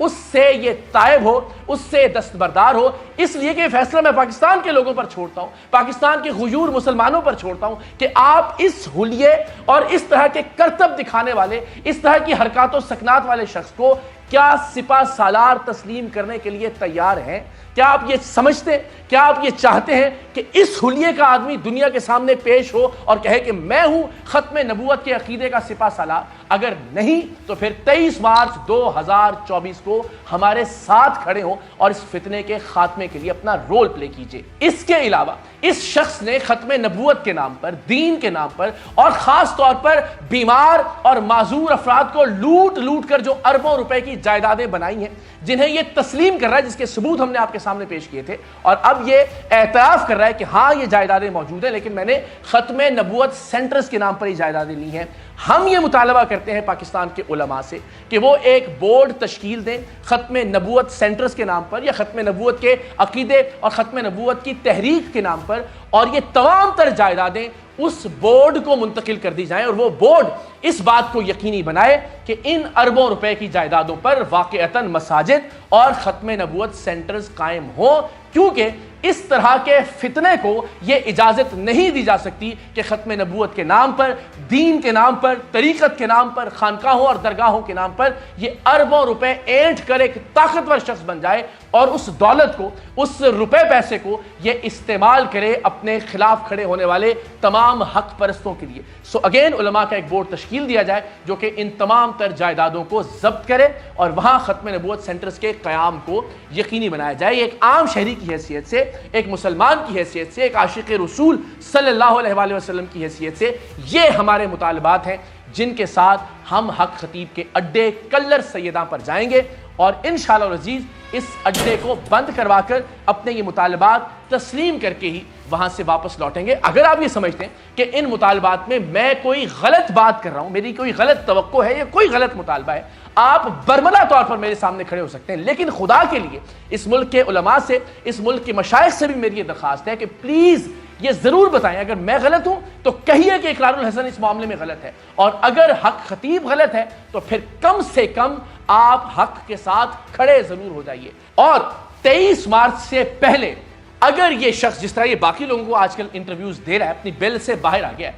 اس سے یہ تائب ہو، اس سے دستبردار ہو، اس لیے کہ یہ فیصلہ میں پاکستان کے لوگوں پر چھوڑتا ہوں، پاکستان کے غیور مسلمانوں پر چھوڑتا ہوں کہ آپ اس حلیے اور اس طرح کے کرتب دکھانے والے، اس طرح کی حرکات و سکنات والے شخص کو کیا سپہ سالار تسلیم کرنے کے لیے تیار ہیں؟ کیا آپ یہ سمجھتے ہیں، کیا آپ یہ چاہتے ہیں کہ اس حلیے کا آدمی دنیا کے سامنے پیش ہو اور کہے کہ میں ہوں ختم نبوت کے عقیدے کا سپہ سالار؟ اگر نہیں تو پھر 23 مارچ 2024 کو ہمارے ساتھ کھڑے ہوں اور اس فتنے کے خاتمے کے لیے اپنا رول پلے کیجئے۔ اس کے علاوہ اس شخص نے ختم نبوت کے نام پر، دین کے نام پر، اور خاص طور پر بیمار اور معذور افراد کو لوٹ لوٹ کر جو اربوں روپے کی جائیدادیں بنائی ہیں، جنہیں یہ تسلیم کر رہا ہے، جس کے ثبوت ہم نے آپ کے سامنے پیش کیے تھے، اور اب یہ اعتراف کر رہا ہے کہ ہاں یہ جائیدادیں موجود ہیں لیکن میں نے ختم نبوت سینٹرز کے نام پر یہ جائیدادیں لی ہیں۔ ہم یہ مطالبہ کرتے ہیں پاکستان کے علماء سے کہ وہ ایک بورڈ تشکیل دیں ختم نبوت سینٹرز کے نام پر، یا ختم نبوت کے عقیدے اور ختم نبوت کی تحریک کے نام پر، اور یہ تمام تر جائیدادیں اس بورڈ کو منتقل کر دی جائیں، اور وہ بورڈ اس بات کو یقینی بنائے کہ ان اربوں روپے کی جائیدادوں پر واقعتاً مساجد اور ختم نبوت سینٹرز قائم ہوں، کیونکہ اس طرح کے فتنے کو یہ اجازت نہیں دی جا سکتی کہ ختم نبوت کے نام پر، دین کے نام پر، طریقت کے نام پر، خانقاہوں اور درگاہوں کے نام پر یہ اربوں روپے اینٹھ کر ایک طاقتور شخص بن جائے اور اس دولت کو، اس روپے پیسے کو یہ استعمال کرے اپنے خلاف کھڑے ہونے والے تمام حق پرستوں کے لیے۔ سو اگین علماء کا ایک بورڈ تشکیل دیا جائے جو کہ ان تمام تر جائیدادوں کو ضبط کرے اور وہاں ختم نبوت سینٹرز کے قیام کو یقینی بنایا جائے۔ ایک عام شہری کی حیثیت سے، ایک مسلمان کی حیثیت سے، ایک عاشق رسول صلی اللہ علیہ وآلہ وسلم کی حیثیت سے یہ ہمارے مطالبات ہیں جن کے ساتھ ہم حق خطیب کے اڈے کلر سیداں پر جائیں گے، اور انشاءاللہ العزیز اس اڈے کو بند کروا کر اپنے یہ مطالبات تسلیم کر کے ہی وہاں سے واپس لوٹیں گے۔ اگر آپ یہ سمجھتے ہیں کہ ان مطالبات میں میں کوئی غلط بات کر رہا ہوں، میری کوئی غلط توقع ہے یا کوئی غلط مطالبہ ہے، آپ برملا طور پر میرے سامنے کھڑے ہو سکتے ہیں، لیکن خدا کے لیے اس ملک کے علماء سے، اس ملک کے مشائخ سے بھی میری یہ درخواست ہے کہ پلیز یہ ضرور بتائیں، اگر میں غلط ہوں تو کہیے کہ اقرار الحسن اس معاملے میں غلط ہے، اور اگر حق خطیب غلط ہے تو پھر کم سے کم آپ حق کے ساتھ کھڑے ضرور ہو جائیے۔ اور 23 مارچ سے پہلے اگر یہ شخص جس طرح یہ باقی لوگوں کو آج کل انٹرویوز دے رہا ہے، اپنی بل سے باہر آ گیا ہے،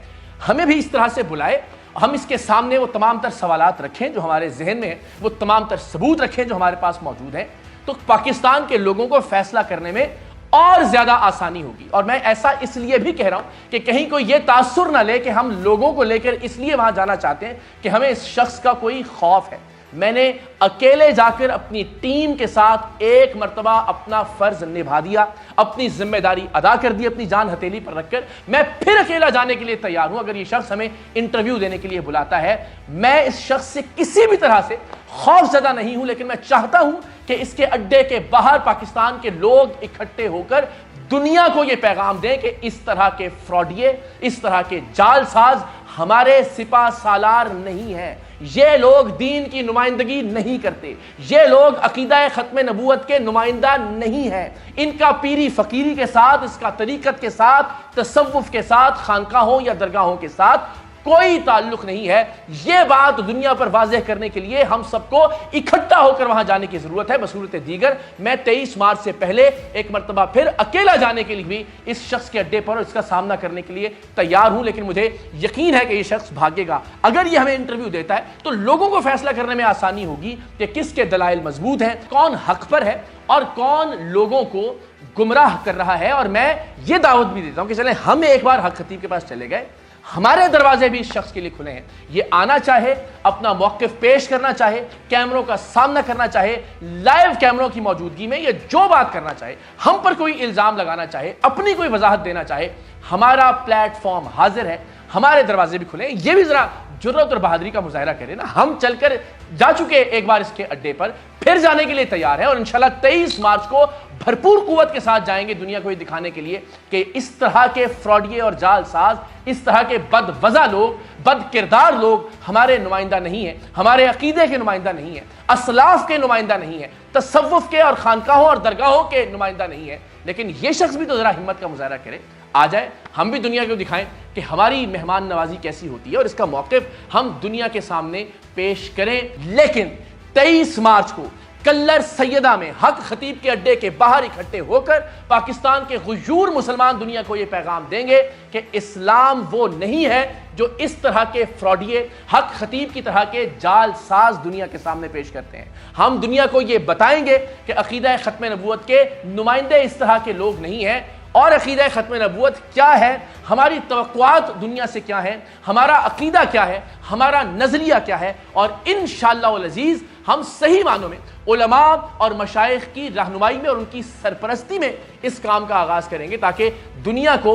ہمیں بھی اس طرح سے بلائے، ہم اس کے سامنے وہ تمام تر سوالات رکھیں جو ہمارے ذہن میں ہیں، وہ تمام تر ثبوت رکھیں جو ہمارے پاس موجود ہیں، تو پاکستان کے لوگوں کو فیصلہ کرنے میں اور زیادہ آسانی ہوگی۔ اور میں ایسا اس لیے بھی کہہ رہا ہوں کہ کہیں کوئی یہ تاثر نہ لے کہ ہم لوگوں کو لے کر اس لیے وہاں جانا چاہتے ہیں کہ ہمیں اس شخص کا کوئی خوف ہے۔ میں نے اکیلے جا کر اپنی ٹیم کے ساتھ ایک مرتبہ اپنا فرض نبھا دیا، اپنی ذمہ داری ادا کر دی، اپنی جان ہتھیلی پر رکھ کر میں پھر اکیلا جانے کے لیے تیار ہوں۔ اگر یہ شخص ہمیں انٹرویو دینے کے لیے بلاتا ہے، میں اس شخص سے کسی بھی طرح سے خوف زدہ نہیں ہوں، لیکن میں چاہتا ہوں کہ اس کے اڈے کے باہر پاکستان کے لوگ اکٹھے ہو کر دنیا کو یہ پیغام دیں کہ اس طرح کے فراڈیے، اس طرح کے جال ساز ہمارے سپہ سالار نہیں ہیں، یہ لوگ دین کی نمائندگی نہیں کرتے، یہ لوگ عقیدہ ختم نبوت کے نمائندہ نہیں ہیں، ان کا پیری فقیری کے ساتھ، اس کا طریقت کے ساتھ، تصوف کے ساتھ، خانقاہوں یا درگاہوں کے ساتھ کوئی تعلق نہیں ہے۔ یہ بات دنیا پر واضح کرنے کے لیے ہم سب کو اکٹھا ہو کر وہاں جانے کی ضرورت ہے بصورت دیگر۔ میں 23 مارچ سے پہلے ایک مرتبہ پھر اکیلا جانے کے لیے بھی اس شخص کے اڈے پر اس کا سامنا کرنے کے لیے تیار ہوں، لیکن مجھے یقین ہے کہ یہ شخص بھاگے گا۔ اگر یہ ہمیں انٹرویو دیتا ہے تو لوگوں کو فیصلہ کرنے میں آسانی ہوگی کہ کس کے دلائل مضبوط ہیں، کون حق پر ہے اور کون لوگوں کو گمراہ کر رہا ہے۔ اور میں یہ دعوت بھی دیتا ہوں کہ چلیں ہم ایک بار حق خطیب کے پاس چلے گئے، ہمارے دروازے بھی اس شخص کے لیے کھلے ہیں، یہ آنا چاہے، اپنا موقف پیش کرنا چاہے، کیمروں کا سامنا کرنا چاہے، لائیو کیمروں کی موجودگی میں یہ جو بات کرنا چاہے، ہم پر کوئی الزام لگانا چاہے، اپنی کوئی وضاحت دینا چاہے، ہمارا پلیٹ فارم حاضر ہے، ہمارے دروازے بھی کھلے ہیں۔ یہ بھی ذرا جرأت اور بہادری کا مظاہرہ کرے نا، ہم چل کر جا چکے ایک بار اس کے اڈے پر، پھر جانے کے لیے تیار ہے، اور انشاءاللہ 23 مارچ کو بھرپور قوت کے ساتھ جائیں گے دنیا کو یہ دکھانے کے لیے کہ اس طرح کے فراڈیے اور جال ساز، اس طرح کے بد وضع لوگ، بد کردار لوگ ہمارے نمائندہ نہیں ہیں، ہمارے عقیدے کے نمائندہ نہیں ہیں، اسلاف کے نمائندہ نہیں ہیں، تصوف کے اور خانقاہوں اور درگاہوں کے نمائندہ نہیں ہیں۔ لیکن یہ شخص بھی تو ذرا ہمت کا مظاہرہ کرے، آ جائے، ہم بھی دنیا کو دکھائیں کہ ہماری مہمان نوازی کیسی ہوتی ہے اور اس کا موقف ہم دنیا کے سامنے پیش کریں۔ لیکن 23 مارچ کو کلر سیدہ میں حق خطیب کے اڈے کے باہر اکٹھے ہو کر پاکستان کے غیور مسلمان دنیا کو یہ پیغام دیں گے کہ اسلام وہ نہیں ہے جو اس طرح کے فراڈیے حق خطیب کی طرح کے جال ساز دنیا کے سامنے پیش کرتے ہیں۔ ہم دنیا کو یہ بتائیں گے کہ عقیدہ ختم نبوت کے نمائندے اس طرح کے لوگ نہیں ہیں، اور عقیدہ ختم نبوت کیا ہے، ہماری توقعات دنیا سے کیا ہے، ہمارا عقیدہ کیا ہے، ہمارا نظریہ کیا ہے، اور انشاءاللہ العزیز ہم صحیح معنوں میں علماء اور مشائخ کی رہنمائی میں اور ان کی سرپرستی میں اس کام کا آغاز کریں گے تاکہ دنیا کو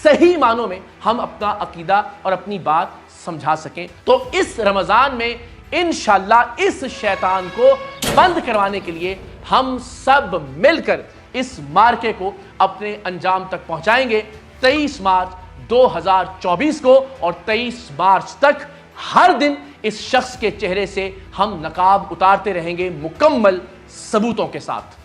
صحیح معنوں میں ہم اپنا عقیدہ اور اپنی بات سمجھا سکیں۔ تو اس رمضان میں انشاءاللہ اس شیطان کو بند کروانے کے لیے ہم سب مل کر اس مارکے کو اپنے انجام تک پہنچائیں گے۔ 23 مارچ 2024 کو اور 23 مارچ تک ہر دن اس شخص کے چہرے سے ہم نقاب اتارتے رہیں گے مکمل ثبوتوں کے ساتھ۔